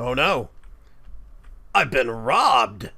Oh no! I've been robbed!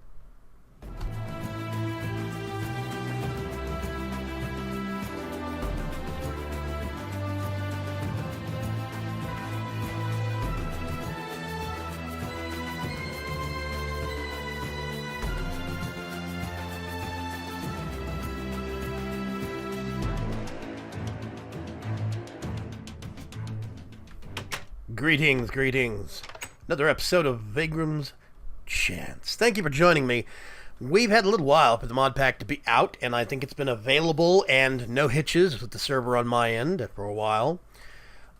Greetings, greetings. Another episode of Vaygrim's Chance. Thank you for joining me. We've had a little while for the mod pack to be out, and I think it's been available and no hitches with the server on my end for a while.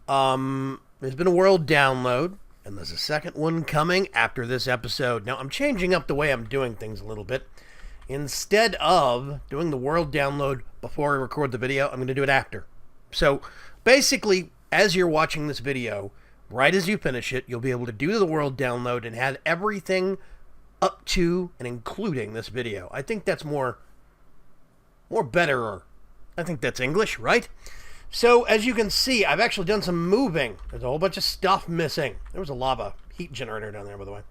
There's been a world download, and there's a second one coming after this episode. Now, I'm changing up the way I'm doing things a little bit. Instead of doing the world download before I record the video, I'm going to do it after. So, basically, as you're watching this video, right as you finish it, you'll be able to do the world download and have everything up to and including this video. I think that's more better. I think that's English, right? So, as you can see, I've actually done some moving. There's a whole bunch of stuff missing. There was a lava heat generator down there, by the way.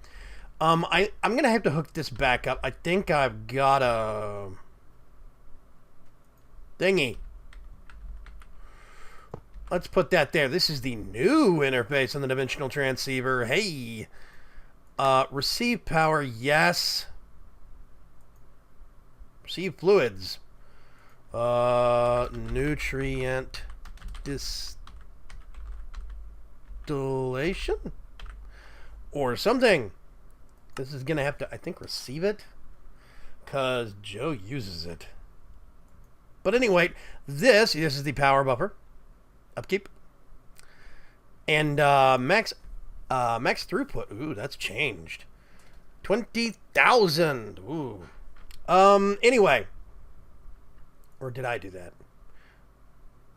I'm going to have to hook this back up. I think I've got a thingy. Let's put that there. This is the new interface on the dimensional transceiver. Hey! Receive power, yes. Receive fluids. Nutrient distillation? Or something. This is going to have to, I think, receive it. Because Joe uses it. But anyway, this is the power buffer. Upkeep. And max throughput. Ooh, that's changed. 20,000. Ooh. Anyway. Or did I do that?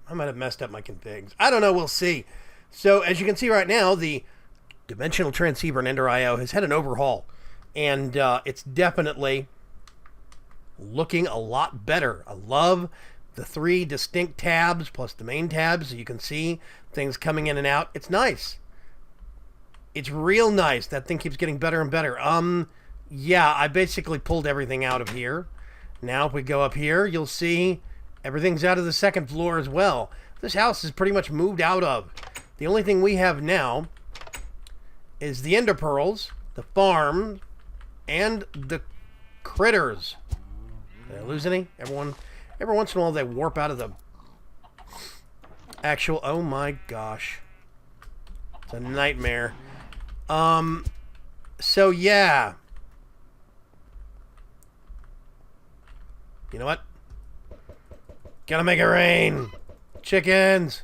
I might have messed up my configs. I don't know. We'll see. So, as you can see right now, the dimensional transceiver and Ender IO has had an overhaul. And it's definitely looking a lot better. I love the 3 distinct tabs plus the main tabs, so you can see things coming in and out. It's nice. It's real nice. That thing keeps getting better and better. Yeah, I basically pulled everything out of here. Now, if we go up here, you'll see everything's out of the second floor as well. This house is pretty much moved out of. The only thing we have now is the ender pearls, the farm, and the critters. Did I lose any? Every once in a while they warp out of the actual... Oh my gosh. It's a nightmare. So yeah. You know what? Gotta make it rain. Chickens.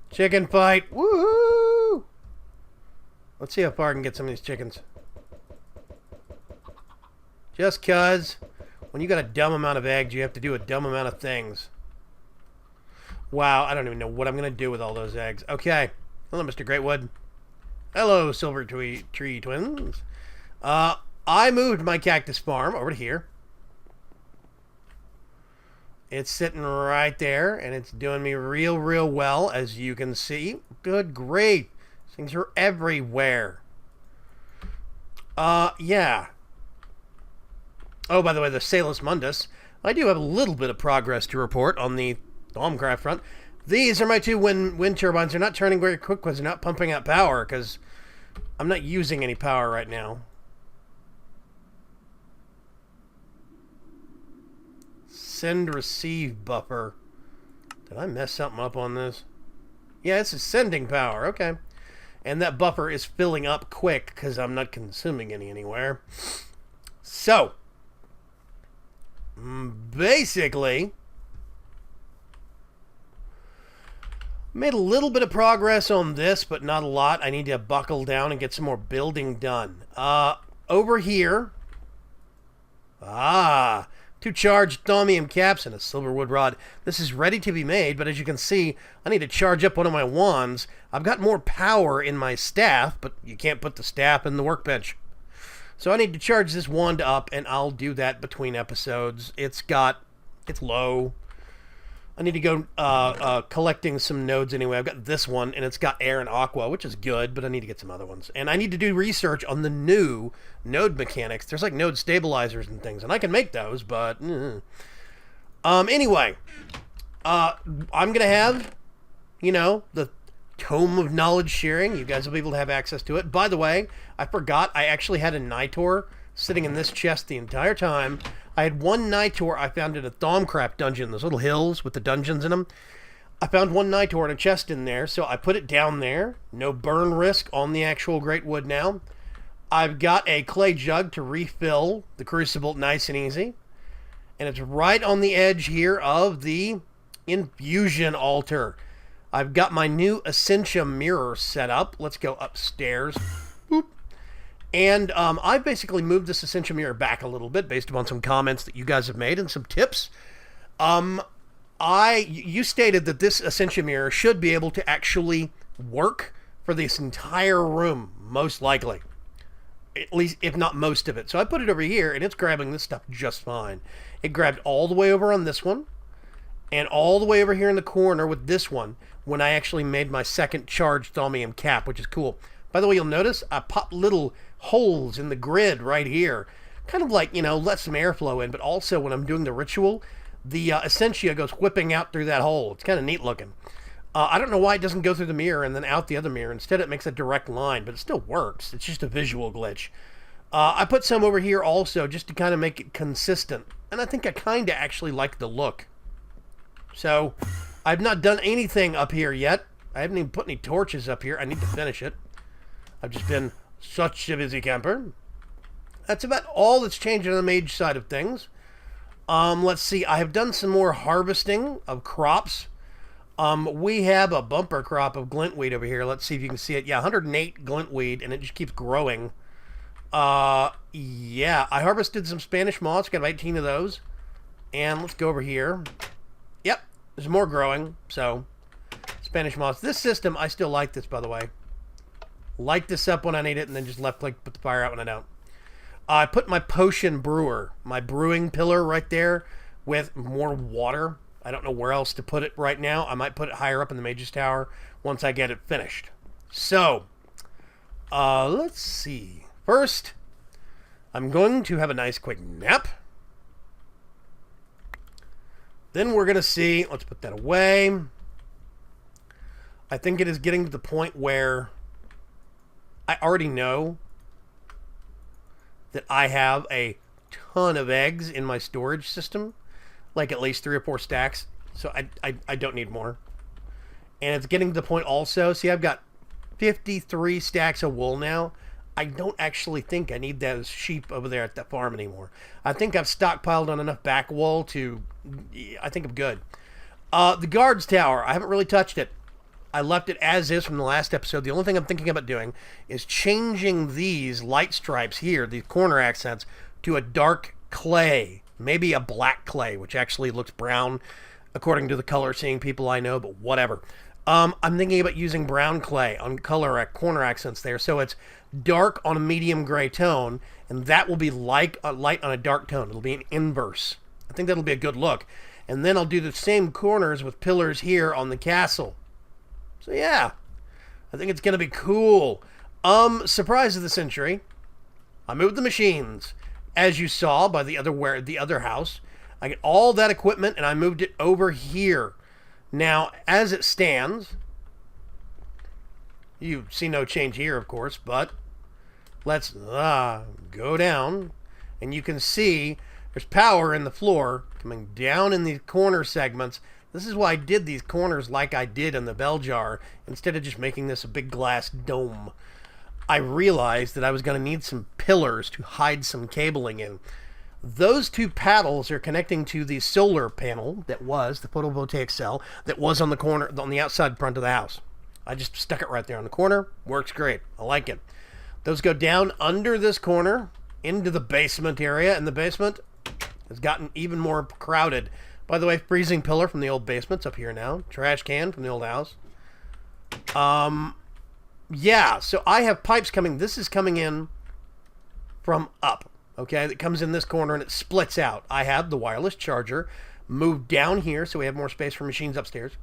Chicken fight. Woohoo! Let's see how far I can get some of these chickens. Just cuz... when you got a dumb amount of eggs, you have to do a dumb amount of things. Wow, I don't even know what I'm going to do with all those eggs. Okay. Hello, Mr. Greatwood. Hello, Silver Tree Twins. I moved my cactus farm over to here. It's sitting right there, and it's doing me real well, as you can see. Good grief. Things are everywhere. Yeah. Oh, by the way, the Salus Mundus. I do have a little bit of progress to report on the Thaumcraft front. These are my 2 wind turbines. They're not turning very quick because they're not pumping out power, because I'm not using any power right now. Send receive buffer. Did I mess something up on this? Yeah, this is sending power. Okay. And that buffer is filling up quick because I'm not consuming any anywhere. So... basically, made a little bit of progress on this, but not a lot. I need to buckle down and get some more building done. Over here, 2 charged thaumium caps and a silver wood rod. This is ready to be made, but as you can see, I need to charge up one of my wands. I've got more power in my staff, but you can't put the staff in the workbench. So I need to charge this wand up, and I'll do that between episodes. It's low. I need to go collecting some nodes anyway. I've got this one, and it's got air and aqua, which is good, but I need to get some other ones. And I need to do research on the new node mechanics. There's like node stabilizers and things, and I can make those, but... Anyway, I'm going to have, you know, the tome of knowledge sharing. You guys will be able to have access to it. By the way, I forgot I actually had a Nitor sitting in this chest the entire time. I had one Nitor I found in a Thaumcraft dungeon, those little hills with the dungeons in them. I found one Nitor in a chest in there, so I put it down there. No burn risk on the actual great wood now. I've got a clay jug to refill the crucible nice and easy. And it's right on the edge here of the infusion altar. I've got my new Essentia mirror set up. Let's go upstairs. Boop. And I basically moved this Essentia mirror back a little bit based upon some comments that you guys have made and some tips. You stated that this Essentia mirror should be able to actually work for this entire room, most likely. At least, if not most of it. So I put it over here, and it's grabbing this stuff just fine. It grabbed all the way over on this one, and all the way over here in the corner with this one, when I actually made my second charged thaumium cap, which is cool. By the way, you'll notice I popped little holes in the grid right here. Kind of like, you know, let some airflow in, but also when I'm doing the ritual, the Essentia goes whipping out through that hole. It's kind of neat looking. I don't know why it doesn't go through the mirror and then out the other mirror. Instead, it makes a direct line, but it still works. It's just a visual glitch. I put some over here also just to kind of make it consistent. And I think I kind of actually like the look. So, I've not done anything up here yet. I haven't even put any torches up here. I need to finish it. I've just been such a busy camper. That's about all that's changed on the mage side of things. Let's see. I have done some more harvesting of crops. We have a bumper crop of glintweed over here. Let's see if you can see it. Yeah, 108 glintweed, and it just keeps growing. Yeah, I harvested some Spanish moss. Got 18 of those. And let's go over here. Yep, there's more growing. So, Spanish moss. This system, I still like this, by the way. Light this up when I need it, and then just left click, put the fire out when I don't. I put my potion brewer, my brewing pillar right there with more water. I don't know where else to put it right now. I might put it higher up in the Mage's Tower once I get it finished. So, let's see. First, I'm going to have a nice quick nap. Then we're going to see, let's put that away. I think it is getting to the point where I already know that I have a ton of eggs in my storage system. Like at least 3 or 4 stacks. So I don't need more. And it's getting to the point also, see, I've got 53 stacks of wool now. I don't actually think I need those sheep over there at the farm anymore. I think I've stockpiled on enough back wool to, I think I'm good. The guards tower, I haven't really touched it. I left it as is from the last episode. The only thing I'm thinking about doing is changing these light stripes here, these corner accents, to a dark clay. Maybe a black clay, which actually looks brown according to the color seeing people I know, but whatever. I'm thinking about using brown clay on corner accents there, so it's dark on a medium gray tone, and that will be like a light on a dark tone. It'll be an inverse. I think that'll be a good look. And then I'll do the same corners with pillars here on the castle. So yeah, I think it's going to be cool. Surprise of the century. I moved the machines. As you saw by the other house, I get all that equipment and I moved it over here. Now, as it stands, you see no change here, of course, but let's go down, and you can see there's power in the floor coming down in these corner segments. This is why I did these corners like I did in the bell jar, instead of just making this a big glass dome. I realized that I was going to need some pillars to hide some cabling in. Those 2 paddles are connecting to the solar panel that was the photovoltaic cell that was on the corner, on the outside front of the house. I just stuck it right there on the corner. Works great. I like it. Those go down under this corner into the basement area, and the basement has gotten even more crowded. By the way, freezing pillar from the old basement's up here now. Trash can from the old house. Yeah, so I have pipes coming. This is coming in from up, okay? That comes in this corner and it splits out. I have the wireless charger, move down here so we have more space for machines upstairs.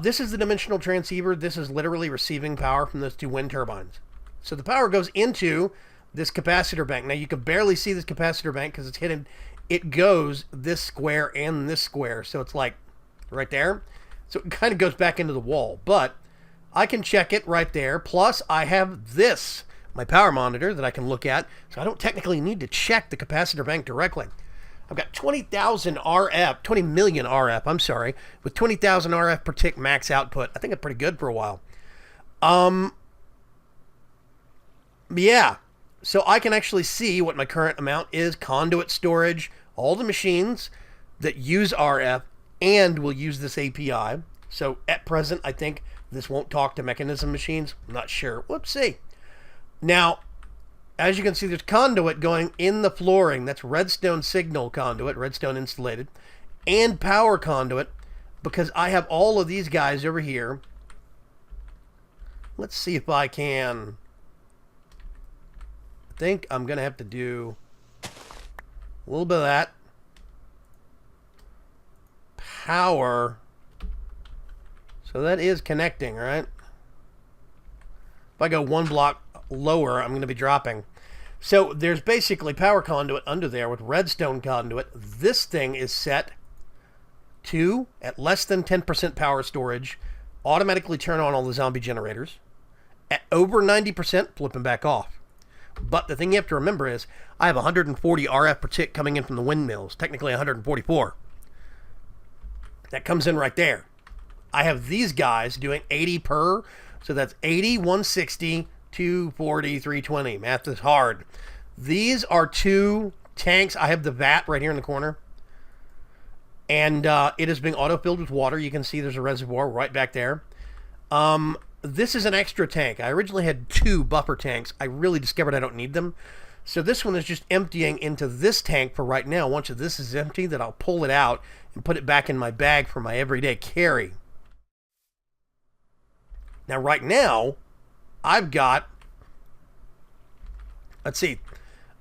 This is the dimensional transceiver. This is literally receiving power from those two wind turbines. So the power goes into this capacitor bank. Now you can barely see this capacitor bank because it's hidden. It goes this square and this square. So it's like right there. So it kind of goes back into the wall. But I can check it right there. Plus I have this, my power monitor that I can look at. So I don't technically need to check the capacitor bank directly. I've got 20,000 RF, 20 million RF, I'm sorry, with 20,000 RF per tick max output. I think it's pretty good for a while. Yeah, so I can actually see what my current amount is, conduit storage, all the machines that use RF and will use this API. So at present, I think this won't talk to mechanism machines. I'm not sure. Let's see. Now, as you can see, there's conduit going in the flooring. That's redstone signal conduit, redstone insulated, and power conduit, because I have all of these guys over here. Let's see if I can. I think I'm going to have to do a little bit of that. Power. So that is connecting, right? If I go one block lower, I'm going to be dropping. So there's basically power conduit under there with redstone conduit. This thing is set to, at less than 10% power storage, automatically turn on all the zombie generators. At over 90%, flip them back off. But the thing you have to remember is I have 140 RF per tick coming in from the windmills, technically 144. That comes in right there. I have these guys doing 80 per, so that's 80, 160, 240, 320. Math is hard. These are two tanks. I have the vat right here in the corner. And it is being auto-filled with water. You can see there's a reservoir right back there. This is an extra tank. I originally had two buffer tanks. I really discovered I don't need them. So this one is just emptying into this tank for right now. Once this is empty, then I'll pull it out and put it back in my bag for my everyday carry. Now, right now, I've got, let's see,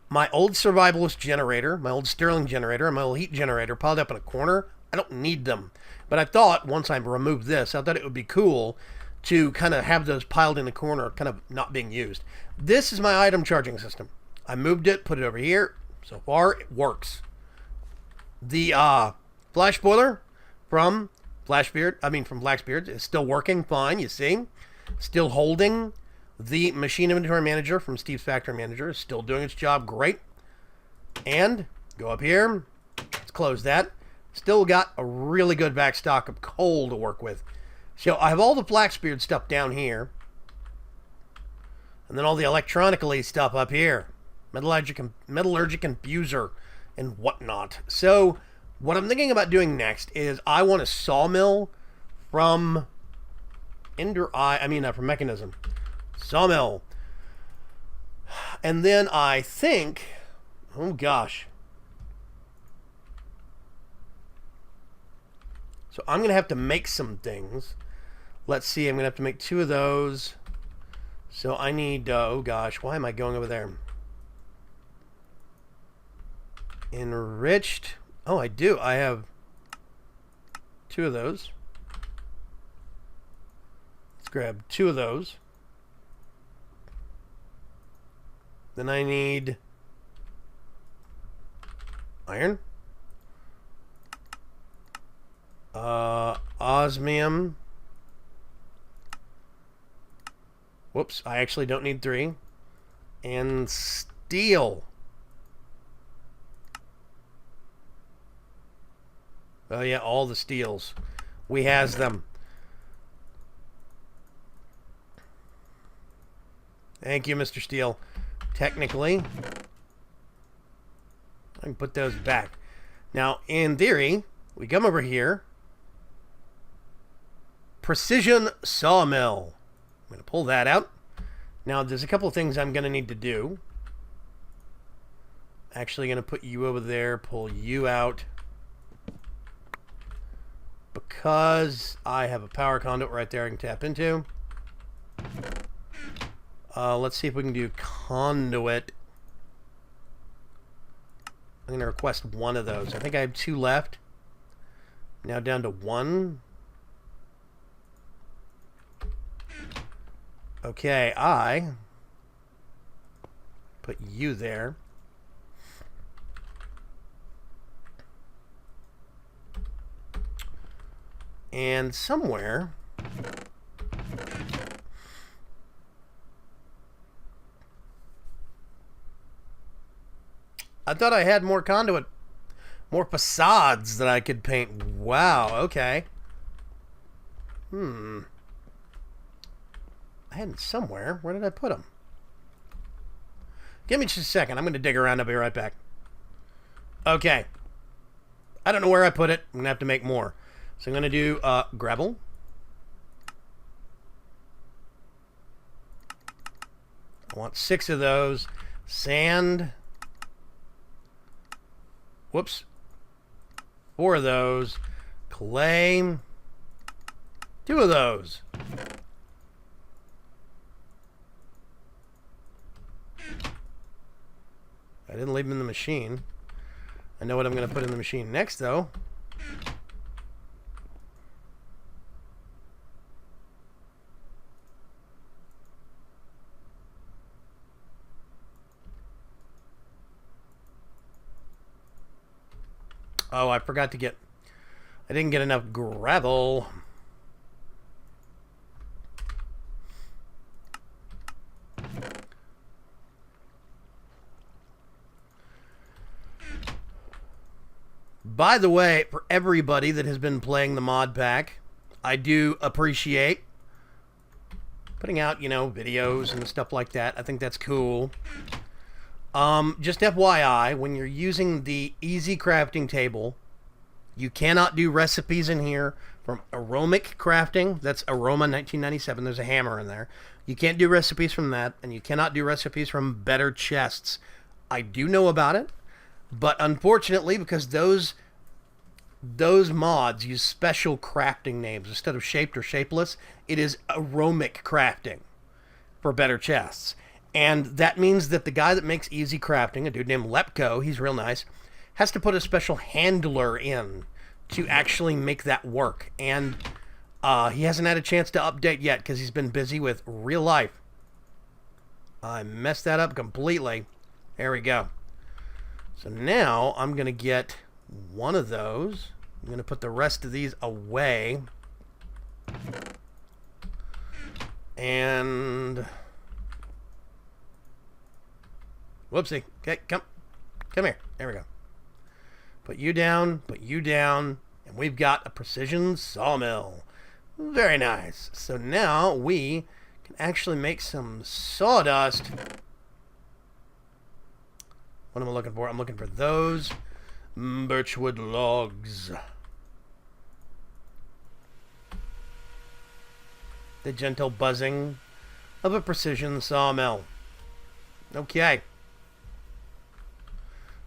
my old survivalist generator, my old Stirling generator, and my old heat generator piled up in a corner. I don't need them. But I thought, once I removed this, I thought it would be cool to kind of have those piled in the corner, kind of not being used. This is my item charging system. I moved it, put it over here. So far, it works. The flash boiler from Blacksbeard is still working fine, you see. Still holding. The machine inventory manager from Steve's Factory Manager is still doing its job great. And go up here. Let's close that. Still got a really good back stock of coal to work with. So I have all the Blacksbeard stuff down here. And then all the electronically stuff up here. Metallurgic infuser and whatnot. So what I'm thinking about doing next is I want a sawmill from from mechanism. Sawmill. And then I think, oh gosh. So I'm going to have to make some things. Let's see, I'm going to have to make two of those. So I need, oh gosh, why am I going over there? Enriched. Oh, I do. I have two of those. Let's grab two of those. Then I need iron. Osmium. Whoops, I actually don't need three. And steel. Oh yeah, all the steels. We has them. Thank you, Mr. Steel. Technically, I can put those back. Now, in theory, we come over here. Precision sawmill. I'm going to pull that out. Now, there's a couple of things I'm going to need to do. Actually, going to put you over there, pull you out. Because I have a power conduit right there I can tap into. Let's see if we can do conduit. I'm going to request one of those. I think I have two left. Now down to 1. Okay, I put you there. And somewhere I thought I had more conduit, more facades that I could paint. Wow, okay. I had them somewhere. Where did I put them? Give me just a second. I'm going to dig around. I'll be right back. Okay. I don't know where I put it. I'm going to have to make more. So I'm going to do gravel. I want 6 of those. Sand. Whoops. 4 of those. Clay. 2 of those. I didn't leave them in the machine. I know what I'm going to put in the machine next, though. Oh, I forgot to get... I didn't get enough gravel. By the way, for everybody that has been playing the mod pack, I do appreciate putting out, you know, videos and stuff like that. I think that's cool. Just FYI, when you're using the easy crafting table, you cannot do recipes in here from Aromic Crafting. That's Aroma 1997. There's a hammer in there. You can't do recipes from that, and you cannot do recipes from Better Chests. I do know about it, but unfortunately, because those mods use special crafting names instead of shaped or shapeless, it is Aromic Crafting for Better Chests. And that means that the guy that makes easy crafting, a dude named Lepko, he's real nice, has to put a special handler in to actually make that work. And he hasn't had a chance to update yet because he's been busy with real life. I messed that up completely. There we go. So now I'm going to get one of those. I'm going to put the rest of these away. And... whoopsie. Okay, come here. There we go. Put you down, and we've got a precision sawmill. Very nice. So now we can actually make some sawdust. What am I looking for? I'm looking for those birchwood logs. The gentle buzzing of a precision sawmill. Okay.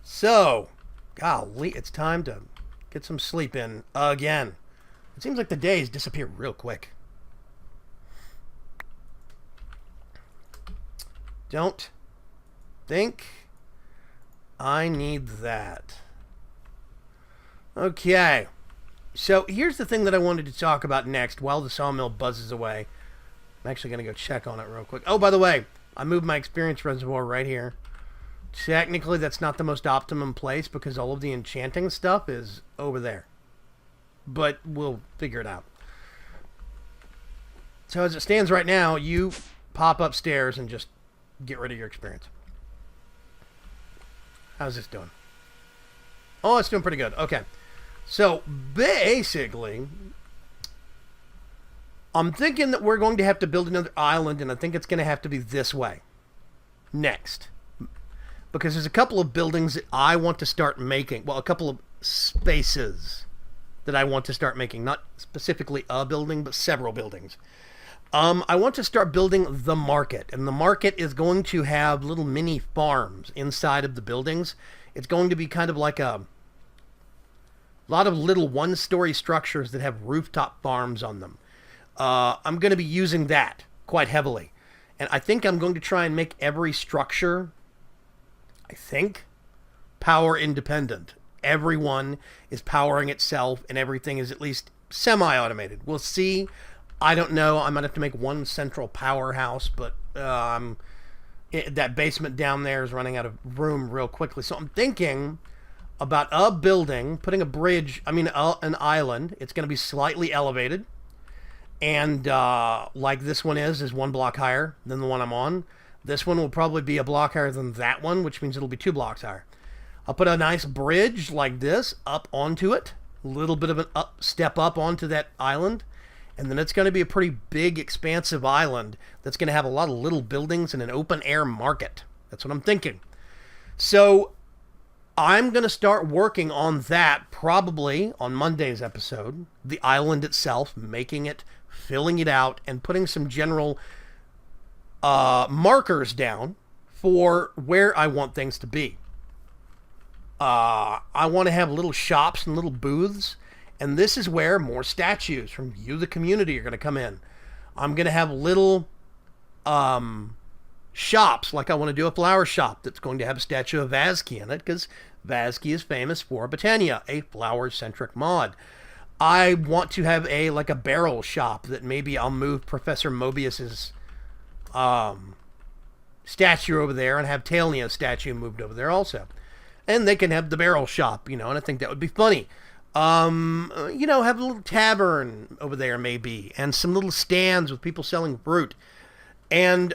So, golly, it's time to get some sleep in again. It seems like the days disappear real quick. Don't think I need that. Okay. So, here's the thing that I wanted to talk about next while the sawmill buzzes away. I'm actually going to go check on it real quick. Oh, by the way, I moved my experience reservoir right here. Technically, that's not the most optimum place because all of the enchanting stuff is over there. But we'll figure it out. So as it stands right now, you pop upstairs and just get rid of your experience. How's this doing? Oh, it's doing pretty good. Okay. So basically, I'm thinking that we're going to have to build another island, and I think it's going to have to be this way. Next. Because there's a couple of buildings that I want to start making. Well, a couple of spaces that I want to start making. Not specifically a building, but several buildings. I want to start building the market. And the market is going to have little mini farms inside of the buildings. It's going to be kind of like a lot of little one-story structures that have rooftop farms on them. I'm going to be using that quite heavily. And I think I'm going to try and make every structure... I think, power independent. everyone is powering itself and everything is at least semi-automated. We'll see. I don't know. I might have to make one central powerhouse, but that basement down there is running out of room real quickly. So I'm thinking about a building, putting a bridge, an island. It's going to be slightly elevated. And like this one is 1 block higher than the one I'm on. This one will probably be a block higher than that one, which means it'll be 2 blocks higher. I'll put a nice bridge like this up onto it. A little bit of an step up onto that island. And then it's going to be a pretty big, expansive island that's going to have a lot of little buildings and an open-air market. That's what I'm thinking. So I'm going to start working on that probably on Monday's episode. The island itself, making it, filling it out, and putting some general markers down for where I want things to be. I want to have little shops and little booths. And this is where more statues from you, the community, are going to come in. I'm going to have little shops, like I want to do a flower shop that's going to have a statue of Vazki in it, because Vazki is famous for Botania, a flower-centric mod. I want to have a barrel shop that maybe I'll move Professor Mobius's statue over there and have Talnia's statue moved over there also. And they can have the barrel shop, and I think that would be funny. Have a little tavern over there maybe, and some little stands with people selling fruit. And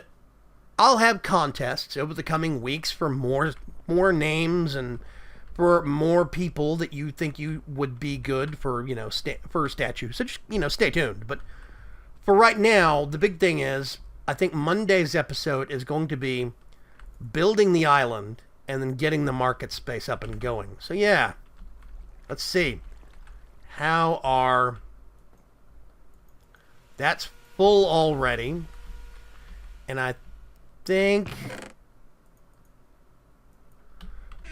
I'll have contests over the coming weeks for more names and for more people that you think you would be good for, for a statue. So just, stay tuned. But for right now, the big thing is, I think Monday's episode is going to be building the island and then getting the market space up and going. So yeah, let's see. That's full already. And I think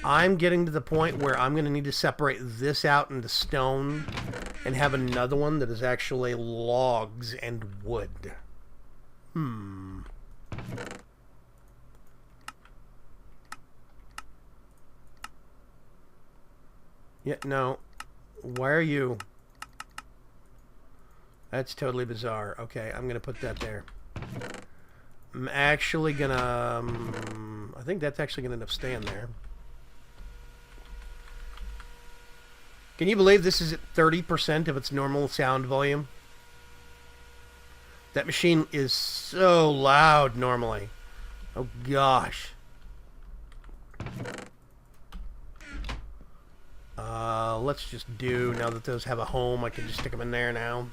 I'm getting to the point where I'm going to need to separate this out into stone and have another one that is actually logs and wood. Yeah, no. Why are you? That's totally bizarre. Okay, I'm going to put that there. I'm actually going to... I think that's actually going to end up staying there. Can you believe this is at 30% of its normal sound volume? That machine is so loud normally. Oh, gosh. Let's just do, now that those have a home, I can just stick them in there now.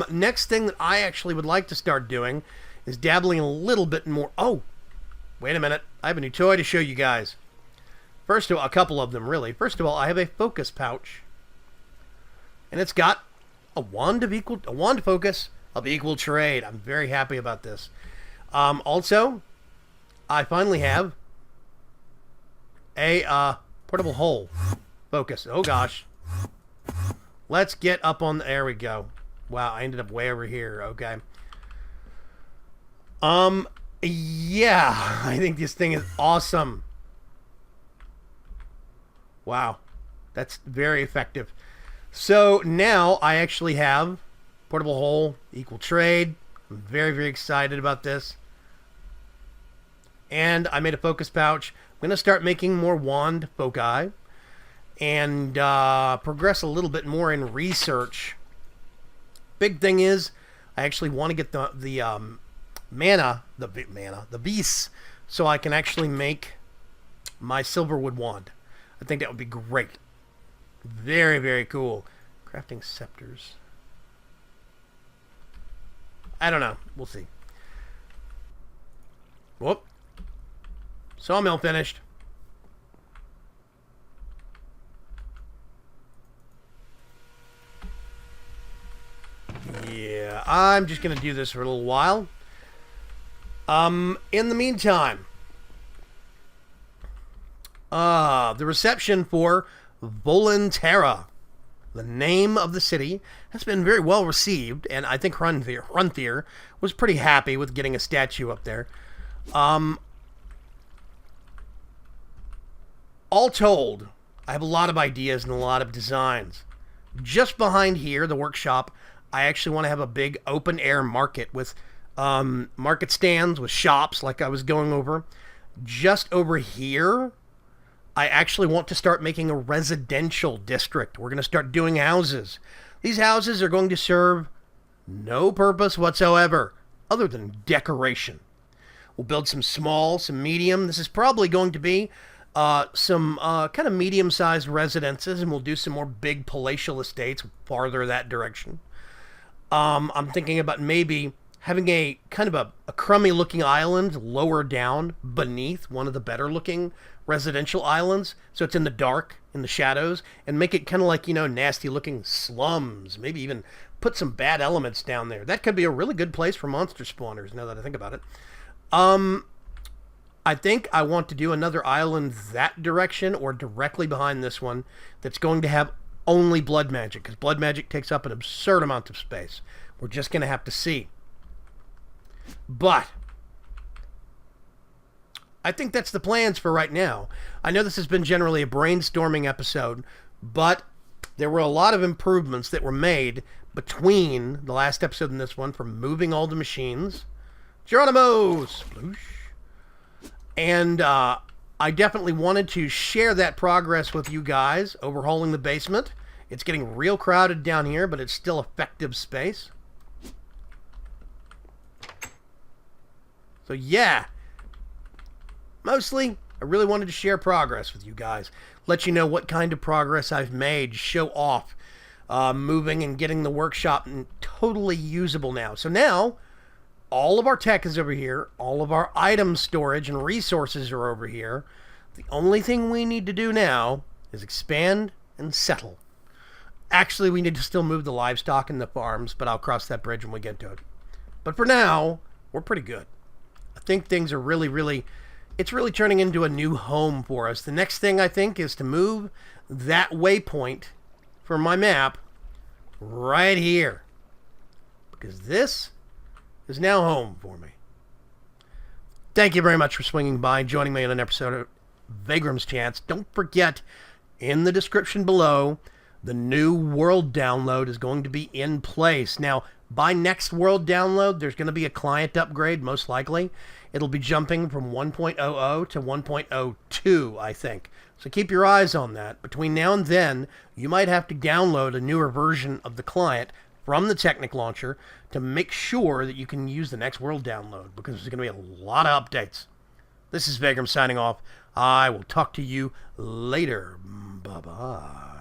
Next thing that I actually would like to start doing is dabbling a little bit more. Oh, wait a minute. I have a new toy to show you guys. First of all, a couple of them, really. First of all, I have a focus pouch. And it's got a wand focus of equal trade. I'm very happy about this. Also, I finally have a portable hole focus. Oh gosh. Let's get up on there we go. Wow, I ended up way over here. Okay. Yeah, I think this thing is awesome. Wow. That's very effective. So now I actually have portable hole, equal trade. I'm very, very excited about this. And I made a focus pouch. I'm going to start making more wand foci and progress a little bit more in research. Big thing is, I actually want to get the beasts, so I can actually make my silverwood wand. I think that would be great. Very, very cool. Crafting scepters. I don't know. We'll see. Whoop. Sawmill finished. Yeah, I'm just going to do this for a little while. In the meantime, the reception for Volunterra, the name of the city, has been very well received, and I think Hrunthir was pretty happy with getting a statue up there. all told, I have a lot of ideas and a lot of designs. Just behind here, the workshop, I actually want to have a big open air market with market stands with shops like I was going over. Just over here, I actually want to start making a residential district. We're going to start doing houses. These houses are going to serve no purpose whatsoever other than decoration. We'll build some small, some medium. This is probably going to be some kind of medium-sized residences, and we'll do some more big palatial estates farther that direction. I'm thinking about maybe having a kind of a crummy-looking island lower down beneath one of the better-looking residential islands, so it's in the dark, in the shadows, and make it kind of like, nasty-looking slums. Maybe even put some bad elements down there. That could be a really good place for monster spawners, now that I think about it. I think I want to do another island that direction or directly behind this one that's going to have only blood magic, because blood magic takes up an absurd amount of space. We're just going to have to see. But I think that's the plans for right now. I know this has been generally a brainstorming episode, but there were a lot of improvements that were made between the last episode and this one, from moving all the machines. Geronimo! Sploosh. And I definitely wanted to share that progress with you guys, overhauling the basement. It's getting real crowded down here, but it's still effective space. So yeah, mostly I really wanted to share progress with you guys. Let you know what kind of progress I've made, show off moving and getting the workshop totally usable now. So now, all of our tech is over here. All of our item storage and resources are over here. The only thing we need to do now is expand and settle. Actually, we need to still move the livestock and the farms, but I'll cross that bridge when we get to it. But for now, we're pretty good. I think things are it's really turning into a new home for us. The next thing I think is to move that waypoint for my map right here, because this is now home for me. Thank you very much for swinging by and joining me in an episode of Vaygrim's Chance. Don't forget, in the description below, the new world download is going to be in place. Now, by next world download, there's going to be a client upgrade, most likely. It'll be jumping from 1.00 to 1.02, I think. So keep your eyes on that. Between now and then, you might have to download a newer version of the client from the Technic Launcher to make sure that you can use the next world download, because there's going to be a lot of updates. This is Vaygrim signing off. I will talk to you later. Bye-bye.